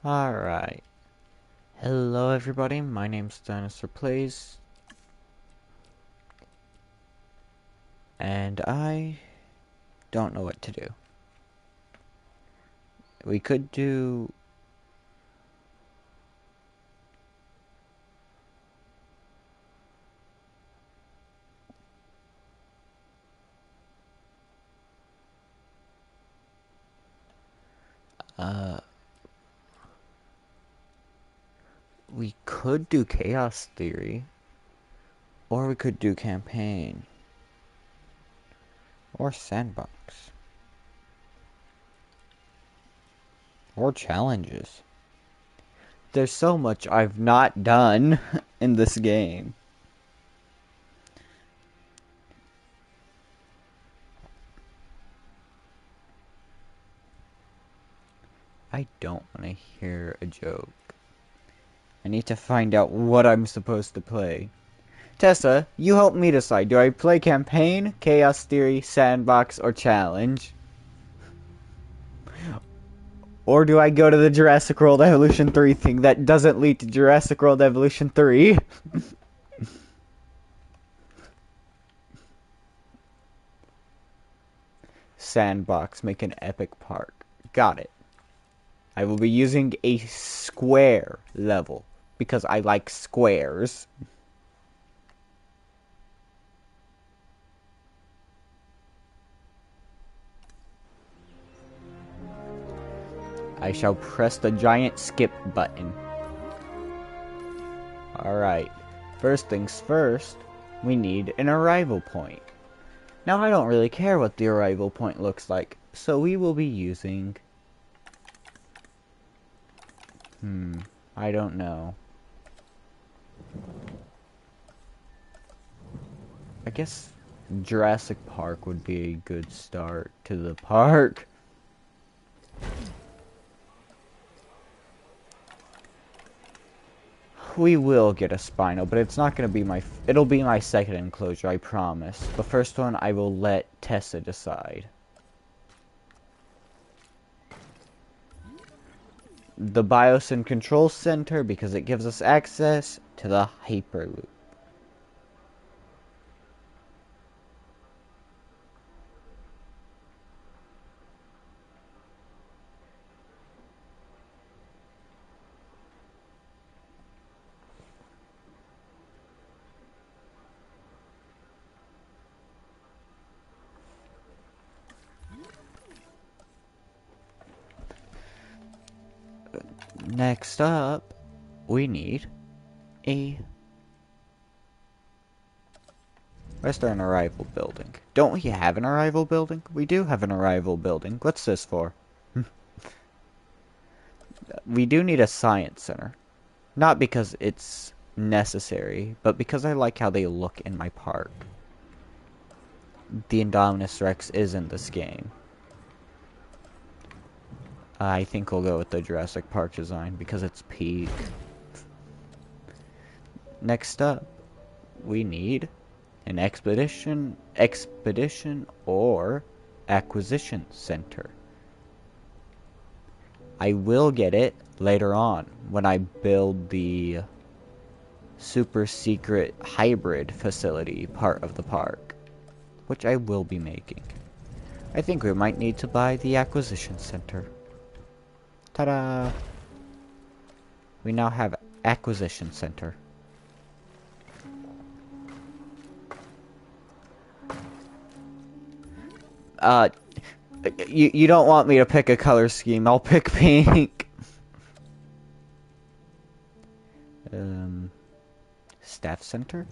Alright. Hello everybody, my name's Dinosaur Plays. And I don't know what to do. We could do... we could do Chaos Theory. Or we could do Campaign. Or Sandbox. Or Challenges. There's so much I've not done in this game. I don't want to hear a joke. I need to find out what I'm supposed to play. Tessa, you help me decide. Do I play Campaign, Chaos Theory, Sandbox, or Challenge? Or do I go to the Jurassic World Evolution 3 thing that doesn't lead to Jurassic World Evolution 3? Sandbox, make an epic park. Got it. I will be using a square level because I like squares. I shall press the giant skip button. Alright, first things first, we need an arrival point. Now I don't really care what the arrival point looks like, so we will be using... I don't know. I guess Jurassic Park would be a good start to the park. We will get a Spino, but it's not going to be my... It'll be my second enclosure, I promise. The first one I will let Tessa decide. The BIOS and Control Center, because it gives us access to the Hyperloop. Next up, we need a... Where's there an arrival building? Don't we have an arrival building? We do have an arrival building. What's this for? We do need a science center. Not because it's necessary, but because I like how they look in my park. The Indominus Rex is in this game. I think we'll go with the Jurassic Park design because it's peak. Next up, we need an expedition or acquisition center. I will get it later on when I build the super secret hybrid facility part of the park, which I will be making. I think we might need to buy the acquisition center. Ta-da! We now have acquisition center. You don't want me to pick a color scheme. I'll pick pink. Staff center?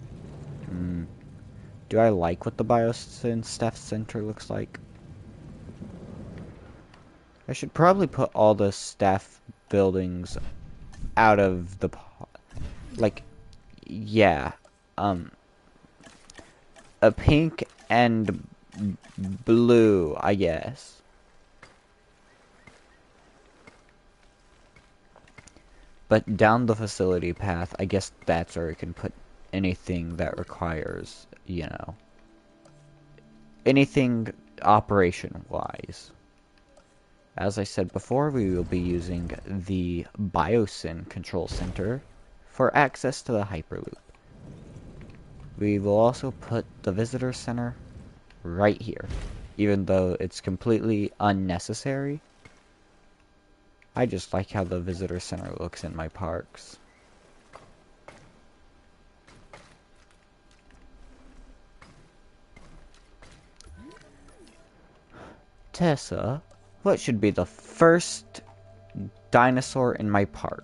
Do I like what the BIOS and staff center looks like? I should probably put all the staff buildings out of the... Like, yeah. A pink and blue, I guess. But down the facility path, I guess that's where we can put anything that requires, you know, anything operation-wise. As I said before, we will be using the Biosyn Control Center for access to the Hyperloop. We will also put the Visitor Center right here, even though it's completely unnecessary. I just like how the Visitor Center looks in my parks. Tessa, what should be the first dinosaur in my park?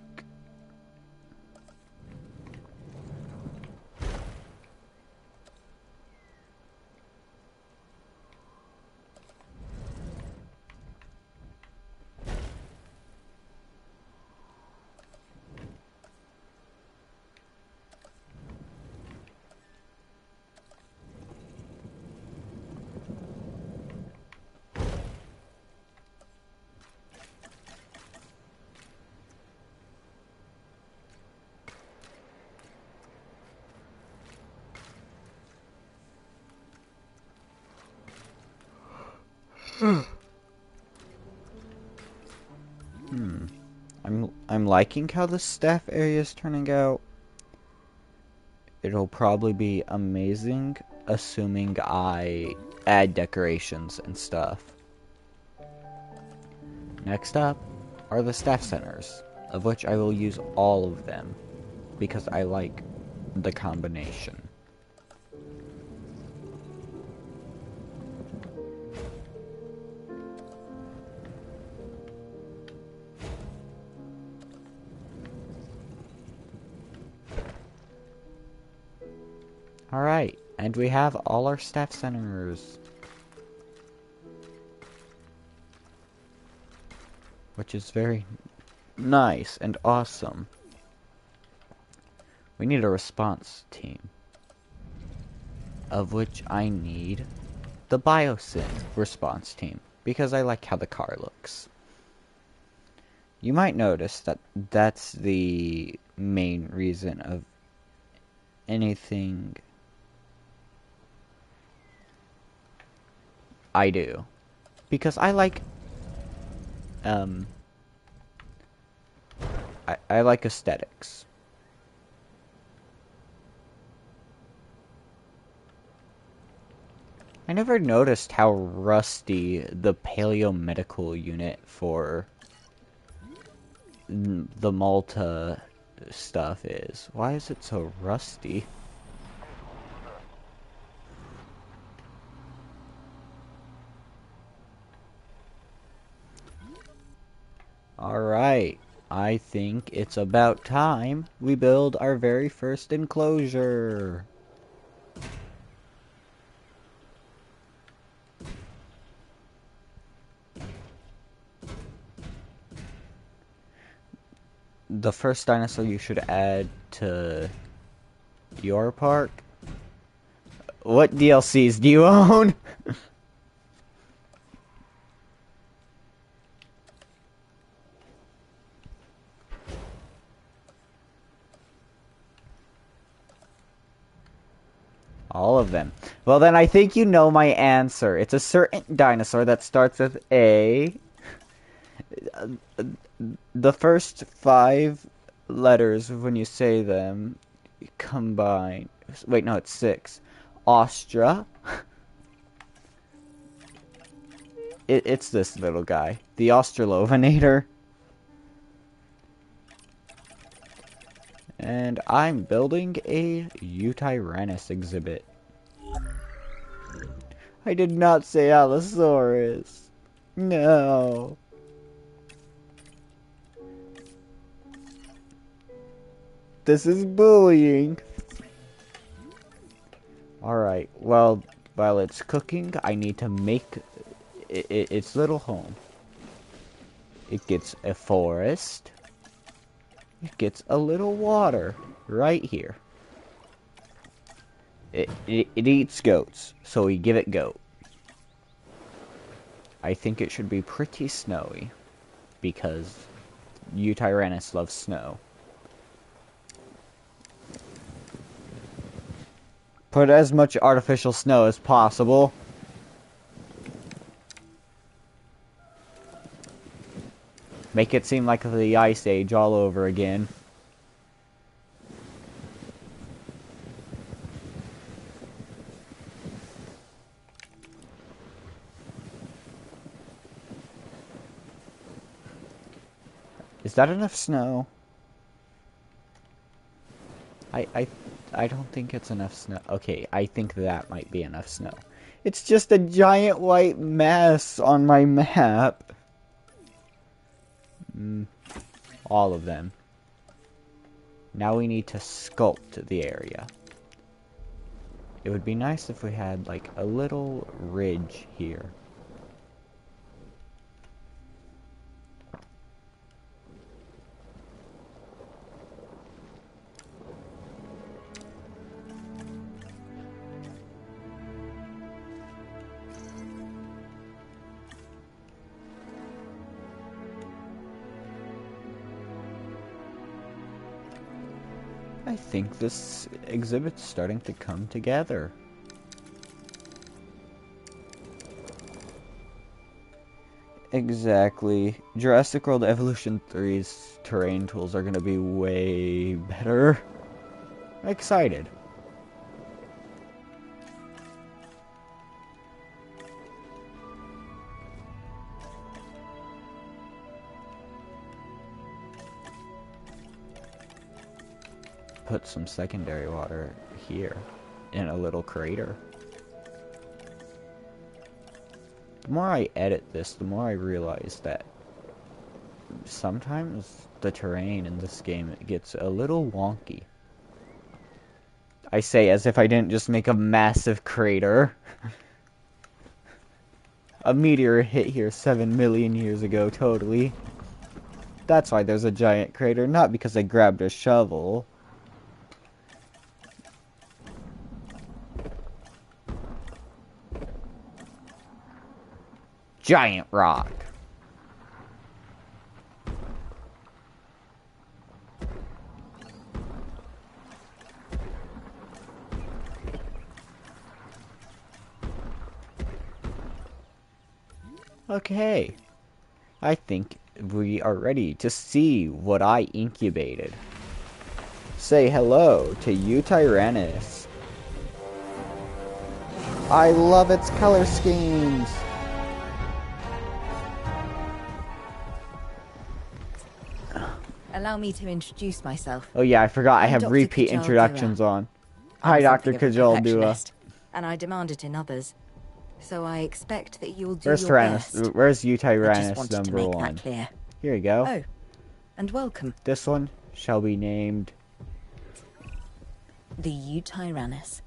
I'm liking how the staff area is turning out. It'll probably be amazing, assuming I add decorations and stuff. Next up are the staff centers, of which I will use all of them, because I like the combination. Alright, and we have all our staff centers. Which is very nice and awesome. We need a response team. Of which I need the Biosyn response team, because I like how the car looks. You might notice that that's the main reason of anything I do. Because I like I like aesthetics. I never noticed how rusty the paleomedical unit for the Malta stuff is. Why is it so rusty? Alright, I think it's about time we build our very first enclosure. The first dinosaur you should add to your park? What DLCs do you own? All of them. Well, then I think you know my answer. It's a certain dinosaur that starts with A. The first 5 letters, when you say them, combine. Wait, no, it's 6. Ostra. It's this little guy. The Australovenator. And I'm building a Utyrannus exhibit. I did not say Allosaurus. No. This is bullying. Alright, well, while it's cooking, I need to make its little home. It gets a forest. It gets a little water right here. It eats goats, so we give it goat. I think it should be pretty snowy, because Utyrannus loves snow. Put as much artificial snow as possible. Make it seem like the Ice Age all over again. Is that enough snow? I don't think it's enough snow. Okay, I think that might be enough snow. It's just a giant white mess on my map. All of them. Now we need to sculpt the area. It would be nice if we had like a little ridge here. I think this exhibit's starting to come together. Exactly. Jurassic World Evolution 3's terrain tools are going to be way better. I'm excited. Put some secondary water here in a little crater. The more I edit this, the more I realize that sometimes the terrain in this game gets a little wonky. I say as if I didn't just make a massive crater. A meteor hit here 7 million years ago, totally. That's why there's a giant crater, not because I grabbed a shovel. Giant rock. Okay. I think we are ready to see what I incubated. Say hello to Eutyrannus. I love its color schemes. Allow me to introduce myself. Oh yeah, I forgot I have Dr. repeat Kajal introductions Dua. on. I'm Hi, Dr. something of a Kajal Dua. perfectionist, and I demand it in others. So I expect that you'll do Where's your best. Where's I just Eutyrannus wanted to number make 1? that clear. Here you go. Oh, and welcome. This one shall be named... The Eutyrannus.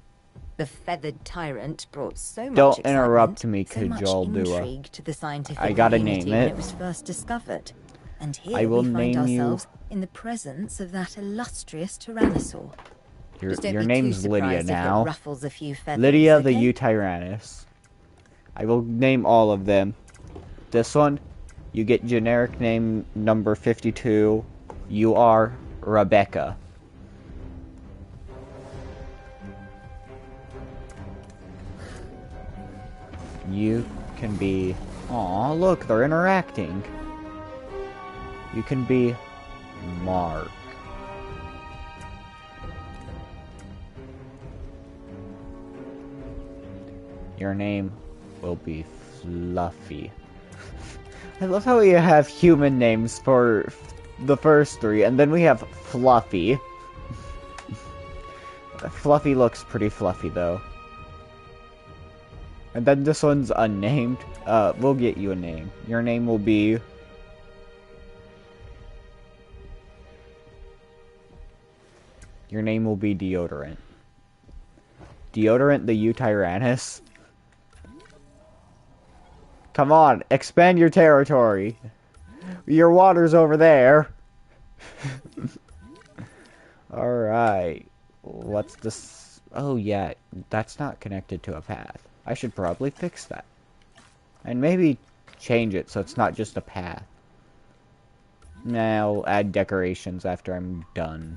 The feathered tyrant brought so much Don't excitement, interrupt me, so much Kajal Dua. intrigue to the scientific I gotta community name when it. it was first discovered. And here I will we find name you- ourselves in the presence of that illustrious tyrannosaur. Just don't Your be name's too Lydia surprised if it now. ruffles a few feathers, Lydia okay? the Eutyrannus. I will name all of them. This one, you get generic name number 52. You are Rebecca. You can be... Aw, look, they're interacting. You can be Mark. Your name will be Fluffy. I love how we have human names for the first 3, and then we have Fluffy. Fluffy looks pretty fluffy, though. And then this one's unnamed. We'll get you a name. Your name will be... Your name will be Deodorant. Deodorant the Eutyrannus. Come on, expand your territory. Your water's over there. Alright. What's this? Oh yeah, that's not connected to a path. I should probably fix that. And maybe change it so it's not just a path. Now I'll add decorations after I'm done.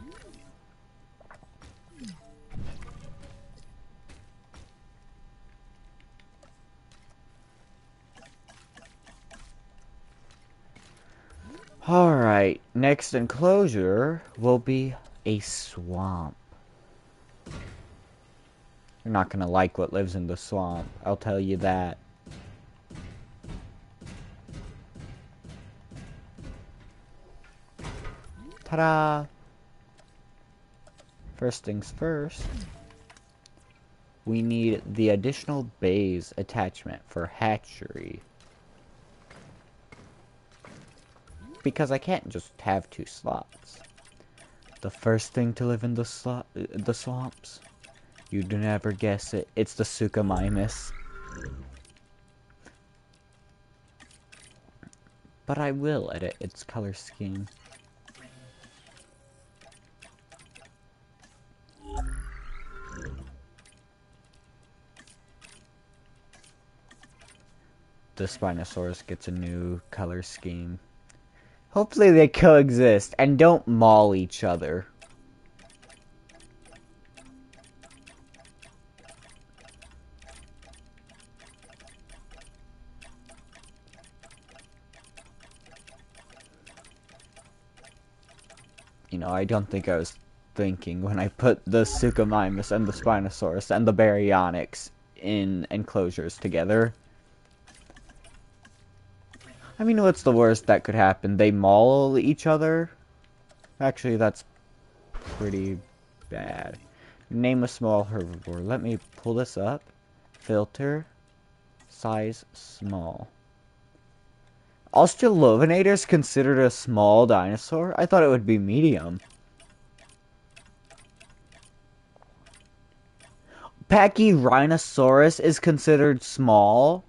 Alright, next enclosure will be a swamp. You're not gonna like what lives in the swamp, I'll tell you that. Ta-da! First things first, we need the additional bays attachment for hatchery. Because I can't just have 2 slots. The first thing to live in the swamps, you'd never guess it, it's the Suchomimus. But I will edit its color scheme. The Spinosaurus gets a new color scheme. Hopefully they coexist and don't maul each other. You know, I don't think I was thinking when I put the Suchomimus and the Spinosaurus and the Baryonyx in enclosures together. I mean, what's the worst that could happen? They maul each other? Actually, that's pretty bad. Name a small herbivore. Let me pull this up. Filter. Size small. Australopithecus considered a small dinosaur? I thought it would be medium. Pachyrhinosaurus is considered small?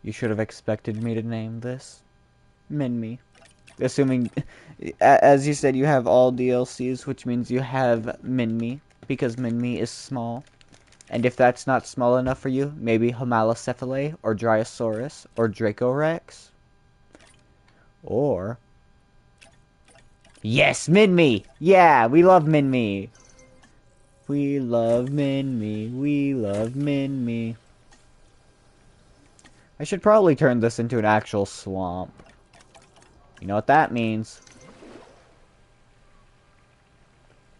You should have expected me to name this Minmi. Assuming, as you said, you have all DLCs, which means you have Minmi, because Minmi is small. And if that's not small enough for you, maybe Homalocephale, or Dryosaurus, or Dracorex. Or... yes, Minmi! Yeah, we love Minmi! We love Minmi, we love Minmi. I should probably turn this into an actual swamp. You know what that means.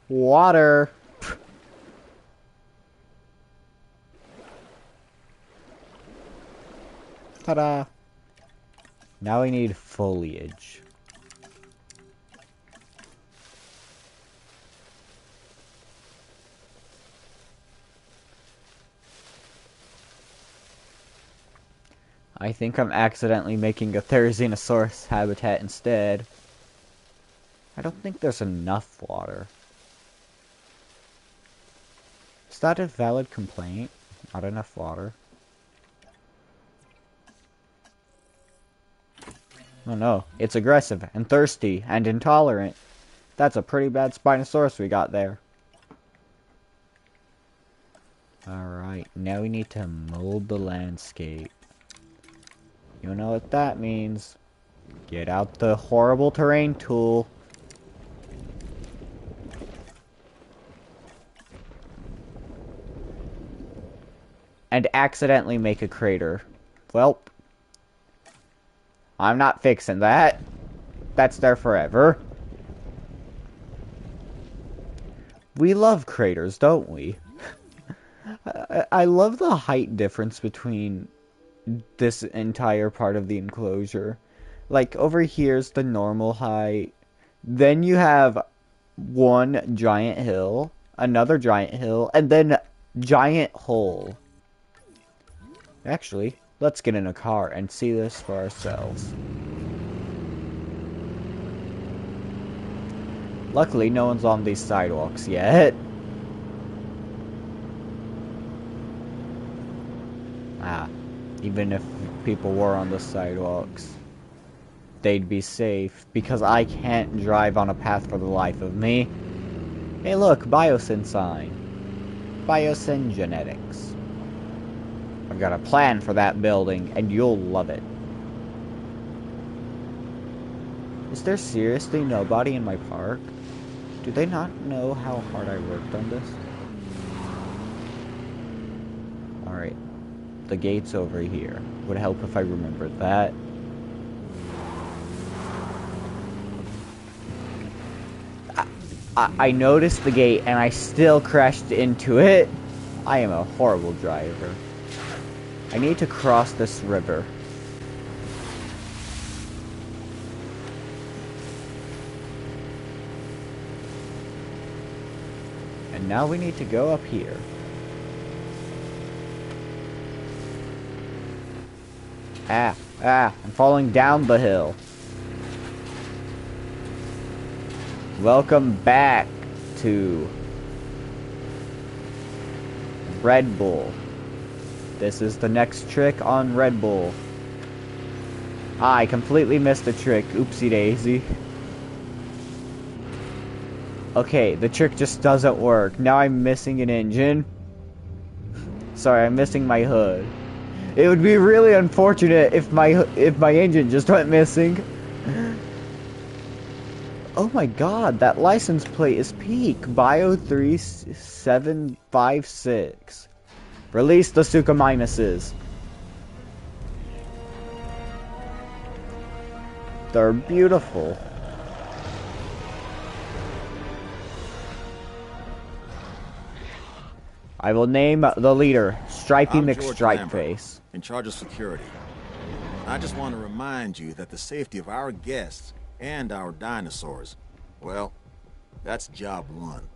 Water. Ta-da. Now we need foliage. I think I'm accidentally making a Therizinosaurus habitat instead. I don't think there's enough water. Is that a valid complaint? Not enough water. Oh no, it's aggressive and thirsty and intolerant. That's a pretty bad Spinosaurus we got there. Alright, now we need to mold the landscape. You know what that means. Get out the horrible terrain tool. And accidentally make a crater. Welp. I'm not fixing that. That's there forever. We love craters, don't we? I love the height difference between this entire part of the enclosure. Like, over here's the normal height. Then you have one giant hill, another giant hill, and then giant hole. Actually, let's get in a car and see this for ourselves. Luckily, no one's on these sidewalks yet. Even if people were on the sidewalks, they'd be safe, because I can't drive on a path for the life of me. Hey look, Biosyn sign. Biosyn Genetics. I've got a plan for that building, and you'll love it. Is there seriously nobody in my park? Do they not know how hard I worked on this? Alright. The gate's over here. Would help if I remembered that. I noticed the gate and I still crashed into it. I am a horrible driver. I need to cross this river. And now we need to go up here. I'm falling down the hill. Welcome back to Red Bull. This is the next trick on Red Bull. I completely missed a trick. Oopsie daisy. Okay, the trick just doesn't work. Now I'm missing an engine. Sorry, I'm missing my hood. It would be really unfortunate if my engine just went missing. Oh my god, that license plate is peak. Bio 3756. Release the Suchomimuses. They're beautiful. I will name the leader, Stripey McStripeface. In charge of security. I just want to remind you that the safety of our guests and our dinosaurs, well, that's job one.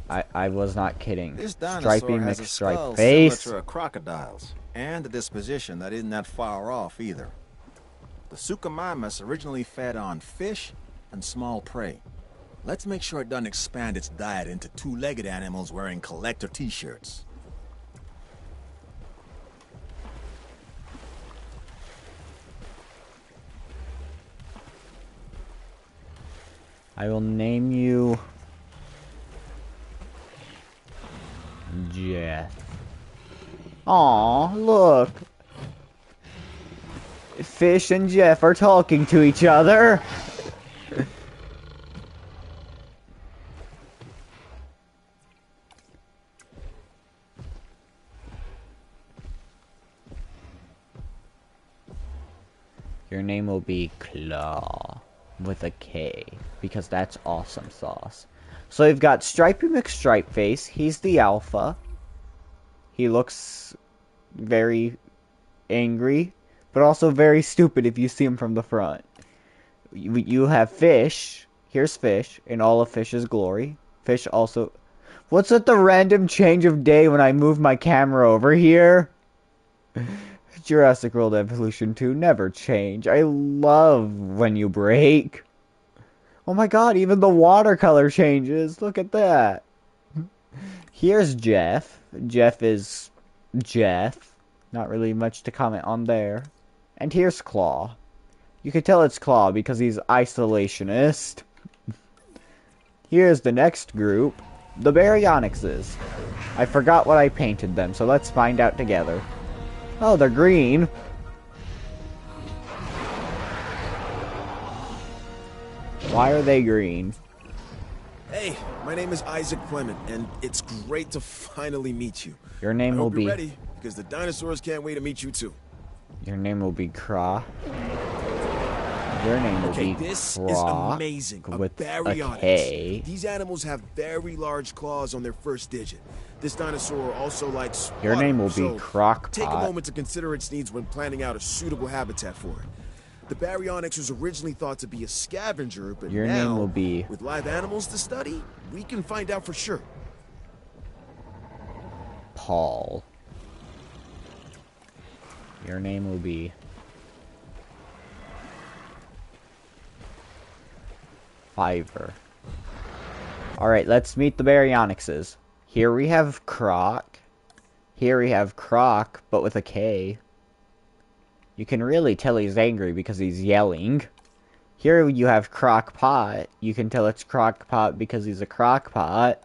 I was not kidding. This Stripey dinosaur has a skull McStripeface. similar to a crocodile's, and a disposition that isn't that far off either. The Suchomimus originally fed on fish and small prey. Let's make sure it doesn't expand its diet into two-legged animals wearing collector t-shirts. I will name you Jeff. Aw, look. Fish and Jeff are talking to each other. Your name will be Claw with a K, because that's awesome sauce. So we've got Stripey McStripeface. He's the alpha. He looks very angry, but also very stupid if you see him from the front. You have Fish. Here's Fish in all of Fish's glory. Fish also... What's with the random change of day when I move my camera over here? Jurassic World Evolution 2 never change. I love when you break. Oh my god, even the watercolor changes. Look at that. Here's Jeff. Jeff is Jeff. Not really much to comment on there. And here's Claw. You can tell it's Claw because he's isolationist. Here's the next group. The Baryonyxes. I forgot what I painted them, so let's find out together. Oh, they're green. Why are they green? Hey, my name is Isaac Clement, and it's great to finally meet you. Your name will be... you're ready, because the dinosaurs can't wait to meet you too. Your name will be Craw. Your name will be this Craw is amazing. with a Baryonyx. K. These animals have very large claws on their first digit. This dinosaur also likes Your water, name will be so Crockpot. take a moment to consider its needs when planning out a suitable habitat for it. The Baryonyx was originally thought to be a scavenger, but Your now, name will be... with live animals to study, we can find out for sure. Paul. Your name will be... Fiverr. Alright, let's meet the Baryonyxes. Here we have Croc. Here we have Croc, but with a K. You can really tell he's angry because he's yelling. Here you have Crockpot. You can tell it's Crockpot because he's a crockpot.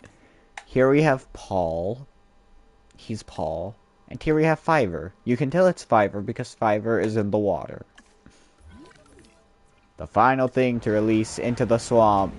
Here we have Paul. He's Paul. And here we have Fiverr. You can tell it's Fiverr because Fiverr is in the water. The final thing to release into the swamp.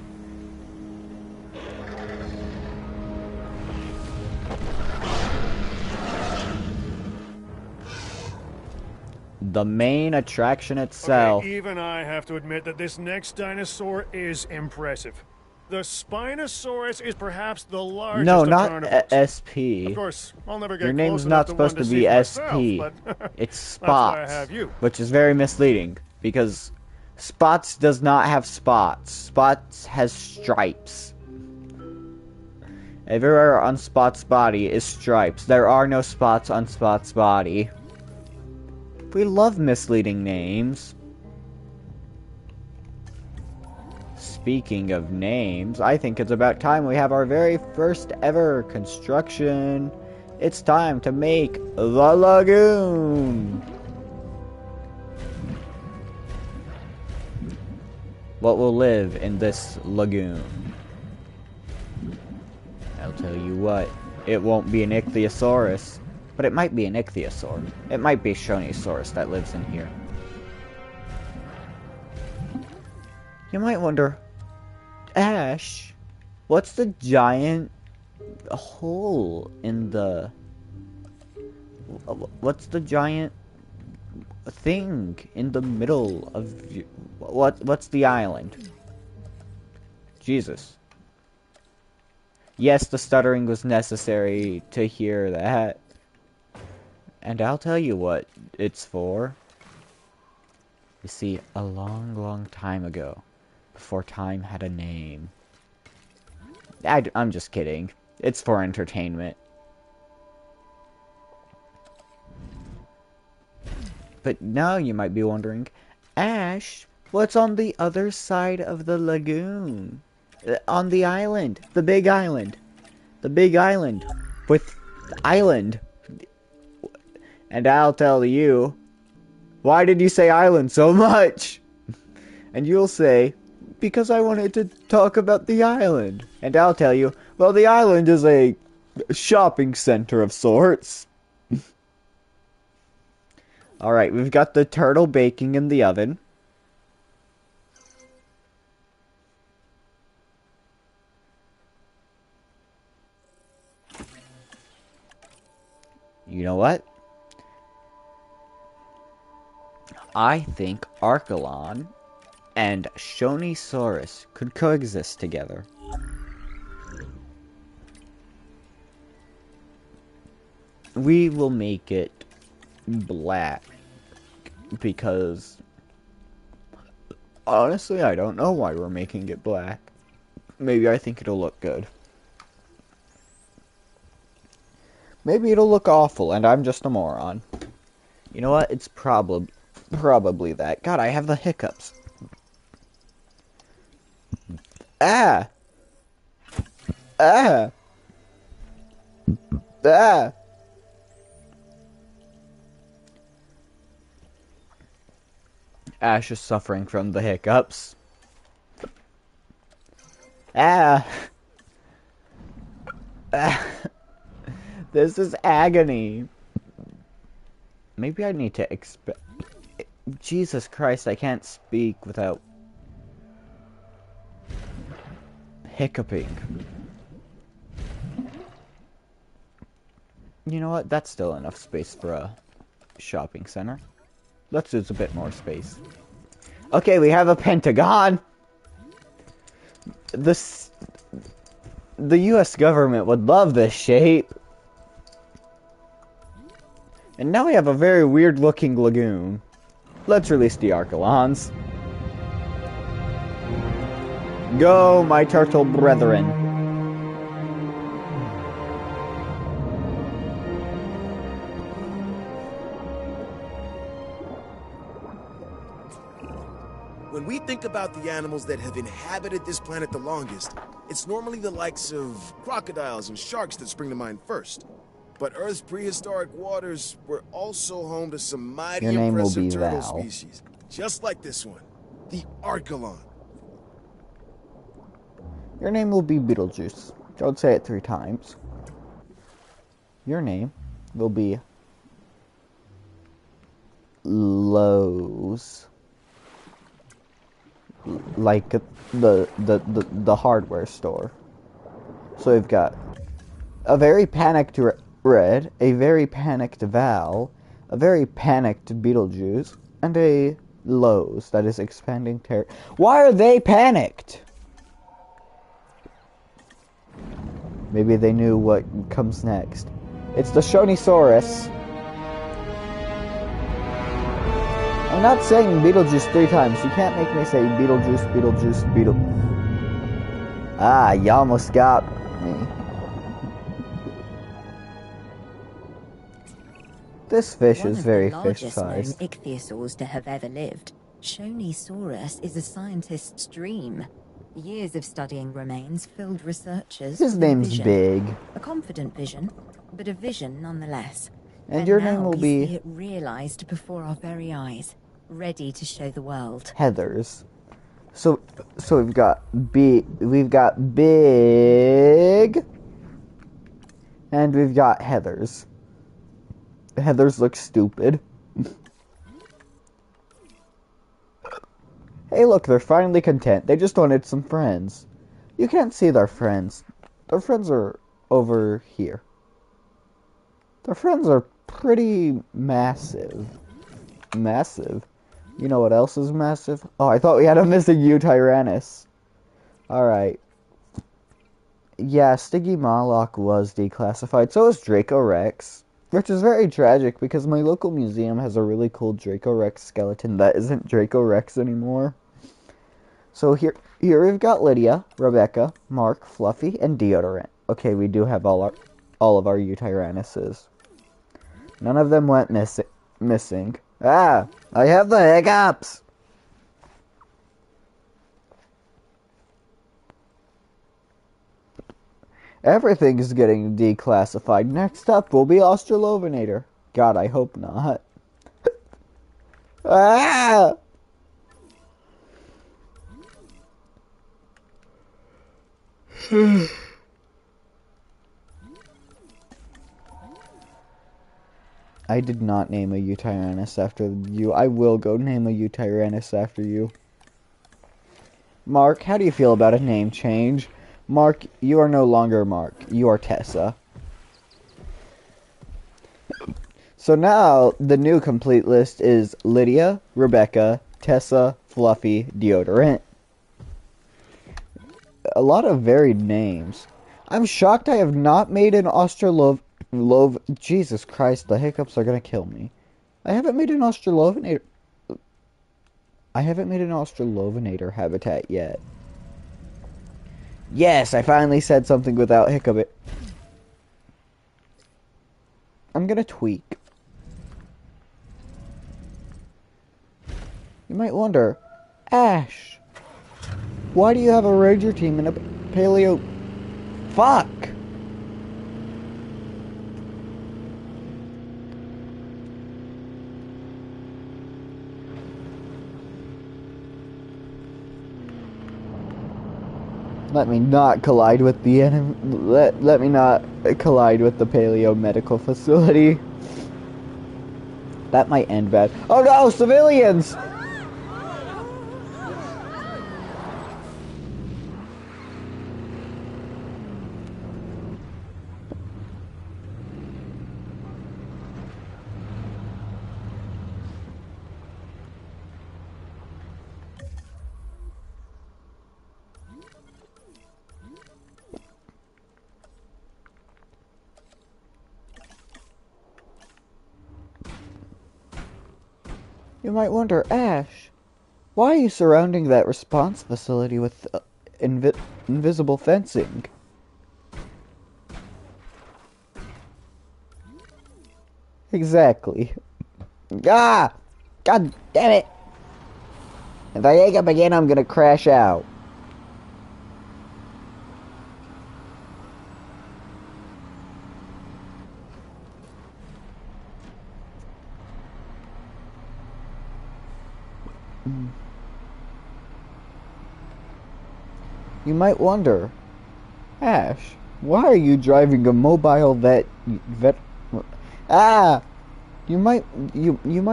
the main attraction itself. Okay, even I have to admit that this next dinosaur is impressive. The Spinosaurus is perhaps the largest No, of not carnivores. SP. Of course, I'll never get Your close name's enough not to one supposed to to see be for SP. myself, but It's that's why I Spots, have you. which is very misleading because Spots does not have spots. Spots has stripes. Everywhere on Spot's body is stripes. There are no spots on Spot's body. We love misleading names. Speaking of names, I think it's about time we have our very first ever construction. It's time to make the lagoon. What will live in this lagoon? I'll tell you what, it won't be an ichthyosaurus, but it might be an ichthyosaur. It might be a Shonisaurus that lives in here. You might wonder, Ash, what's the giant hole in the... What's the giant thing in the middle of... What's the island? Jesus. Yes, the stuttering was necessary to hear that. And I'll tell you what it's for. You see, a long, long time ago, before time had a name. I'm just kidding. It's for entertainment. But now you might be wondering, Ash, what's on the other side of the lagoon? On the island. The big island. The big island. With island. And I'll tell you, why did you say island so much? And you'll say, because I wanted to talk about the island. And I'll tell you, well, the island is a shopping center of sorts. Alright, we've got the turtle baking in the oven. You know what? I think Archelon and Shonisaurus could coexist together. We will make it black because honestly, I don't know why we're making it black. Maybe I think it'll look good. Maybe it'll look awful and I'm just a moron. You know what? It's probably that. God, I have the hiccups. Ah! Ah! Ah! Ash is suffering from the hiccups. Ah! Ah! This is agony. Maybe I need to Jesus Christ, I can't speak without hiccuping. You know what? That's still enough space for a shopping center. Let's use a bit more space. Okay, we have a pentagon. The US government would love this shape. And now we have a very weird looking lagoon. Let's release the Archelons. Go, my turtle brethren. When we think about the animals that have inhabited this planet the longest, it's normally the likes of crocodiles and sharks that spring to mind first. But Earth's prehistoric waters were also home to some mighty impressive turtle species, just like this one, the Archelon. Your name will be Beetlejuice. Don't say it 3 times. Your name will be Lowe's. Like the hardware store. So we've got a very panicked Red, a very panicked Val, a very panicked Beetlejuice, and a Lowe's that is expanding terror. Why are they panicked? Maybe they knew what comes next. It's the Shonisaurus. I'm not saying Beetlejuice 3 times. You can't make me say Beetlejuice, Beetlejuice, Beetle. Ah, you almost got me. This fish is very fish-sized. One of the largest known ichthyosaurs to have ever lived, Shonisaurus is a scientist's dream. Years of studying remains filled researchers His with a name's vision. Big. A confident vision, but a vision nonetheless. And your now name will we be... see it realized before our very eyes, ready to show the world. Heathers. So we've got Big, and we've got Heathers. Heathers look stupid. Hey look, they're finally content. They just wanted some friends. You can't see their friends. Their friends are over here. Their friends are pretty massive. Massive. You know what else is massive? Oh, I thought we had a missing Tyrannus. Alright. Yeah, Stygimoloch was declassified. So is Draco Rex. Which is very tragic because my local museum has a really cool Draco Rex skeleton that isn't Draco Rex anymore. So here we've got Lydia, Rebecca, Mark, Fluffy, and Deodorant. Okay, we do have all of our Tyrannuses. None of them went missing. Ah, I have the hiccups. Everything's getting declassified. Next up will be Australovenator. God, I hope not. Ah! I did not name a Tyrannus after you. I will go name a Tyrannus after you. Mark, how do you feel about a name change? Mark, you are no longer Mark. You are Tessa. So now, the new complete list is Lydia, Rebecca, Tessa, Fluffy, Deodorant. A lot of varied names. I'm shocked I have not made an Jesus Christ, the hiccups are gonna kill me. I haven't made an Australovenator habitat yet. Yes, I finally said something without hiccup. I'm gonna tweak. You might wonder, Ash, why do you have a ranger team in a paleo... Fuck! Let me not collide with the enemy. Let me not collide with the paleo medical facility. That might end bad. Oh no, civilians! You might wonder, Ash, why are you surrounding that response facility with invisible fencing? Exactly. Ah! God damn it! If I hiccup again, I'm gonna crash out. You might wonder, Ash, why are you driving a mobile You might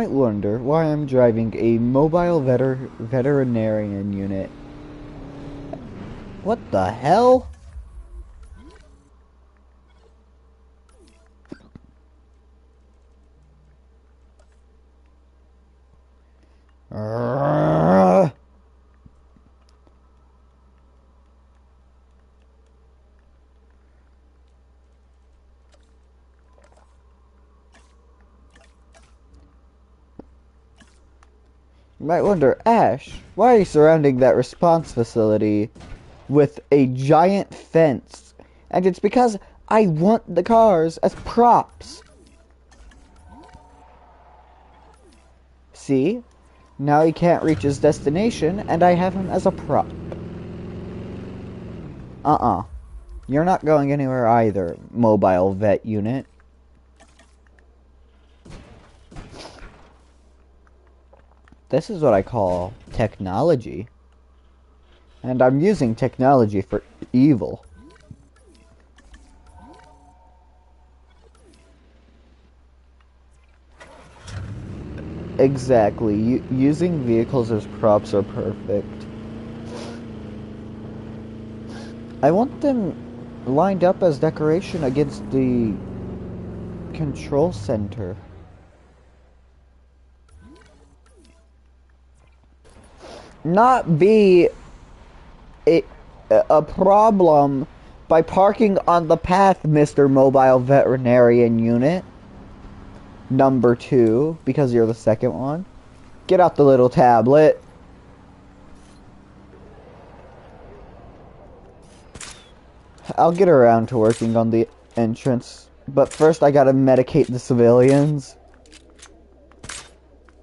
wonder why I'm driving a mobile veterinarian unit. What the hell? You might wonder, Ash, why are you surrounding that response facility with a giant fence? And it's because I want the cars as props. See? Now he can't reach his destination, and I have him as a prop. You're not going anywhere either, mobile vet unit. This is what I call technology. And I'm using technology for evil. Exactly. Using vehicles as props are perfect. I want them lined up as decoration against the control center. Not be a problem by parking on the path, Mr. Mobile Veterinarian Unit. Number 2, because you're the second one. Get out the little tablet. I'll get around to working on the entrance, but first I gotta medicate the civilians.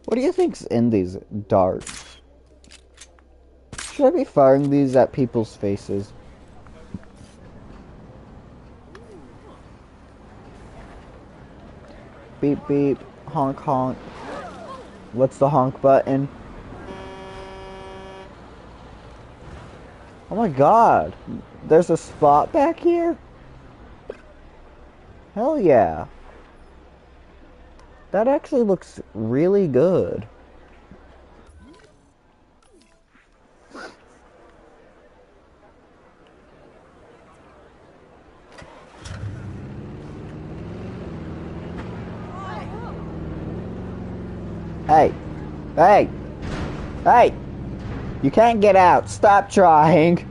What do you think's in these darts? Should I be firing these at people's faces? Beep beep, honk honk. What's the honk button? Oh my god, there's a spot back here? Hell yeah. That actually looks really good. Hey! Hey! Hey! You can't get out. Stop trying.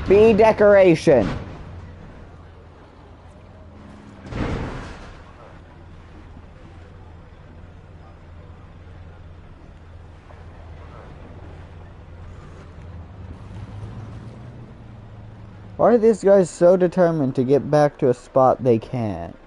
Be decoration. Why are these guys so determined to get back to a spot they can't?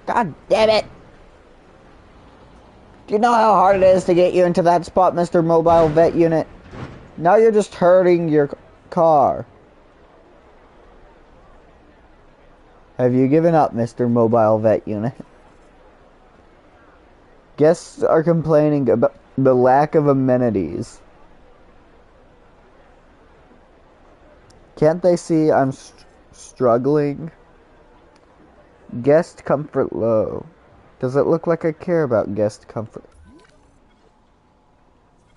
God damn it! Do you know how hard it is to get you into that spot, Mr. Mobile Vet Unit? Now you're just hurting your car. Have you given up, Mr. Mobile Vet Unit? Guests are complaining about the lack of amenities. Can't they see I'm struggling? Guest comfort low. Does it look like I care about guest comfort?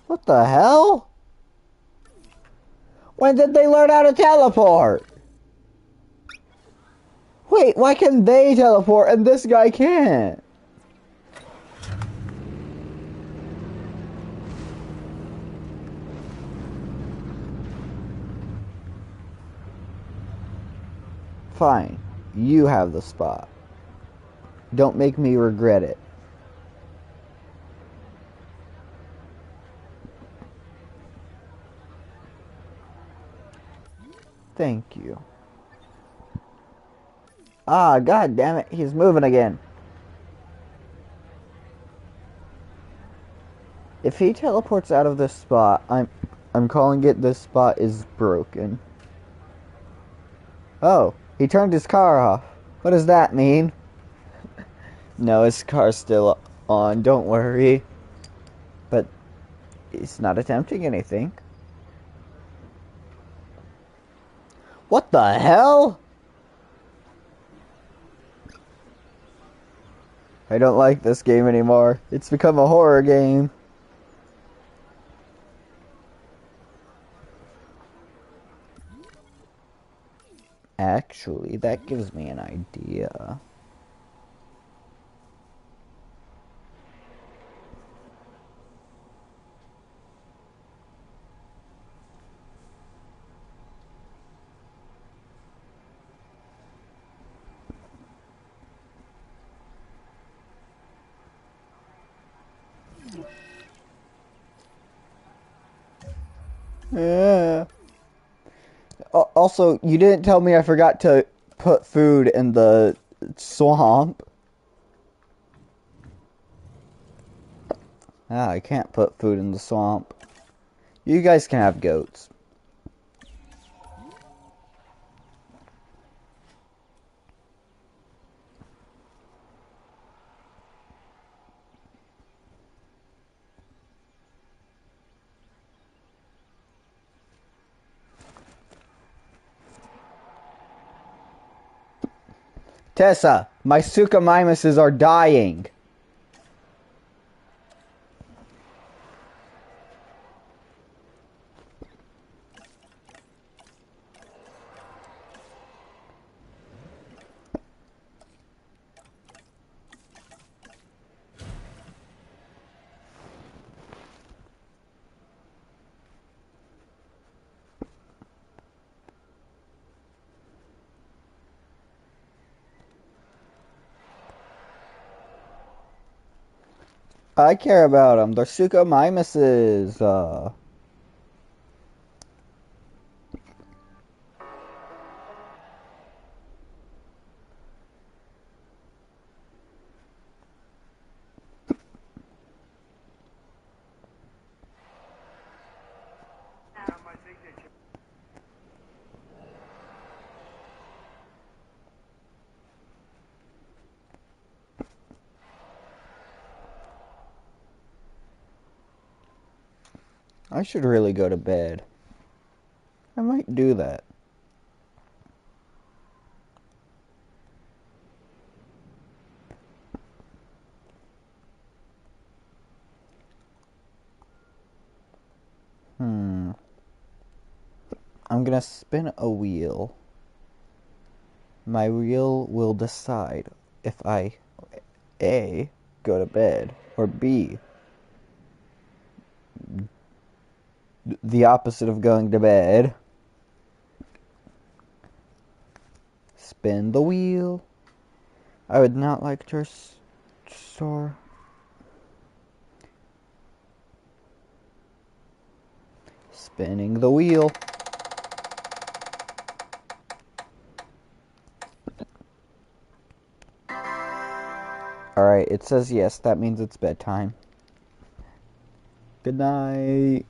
What the hell? When did they learn how to teleport? Wait, why can they teleport and this guy can't? Fine, you have the spot. Don't make me regret it. Thank you. Ah, god damn it, he's moving again. If he teleports out of this spot, I'm calling it this spot is broken. Oh, he turned his car off. What does that mean? No, his car's still on, don't worry. But he's not attempting anything. What the hell? I don't like this game anymore. It's become a horror game. Actually, that gives me an idea. Yeah. Also, you didn't tell me I forgot to put food in the swamp. Ah, I can't put food in the swamp. You guys can have goats. Tessa, my Suchomimuses are dying. I care about them. They're Suchomimuses. I should really go to bed. I might do that. I'm gonna spin a wheel. My wheel will decide if I A, go to bed, or B, the opposite of going to bed. Spin the wheel. I would not like to restore. Spinning the wheel. Alright, it says yes. That means it's bedtime. Good night.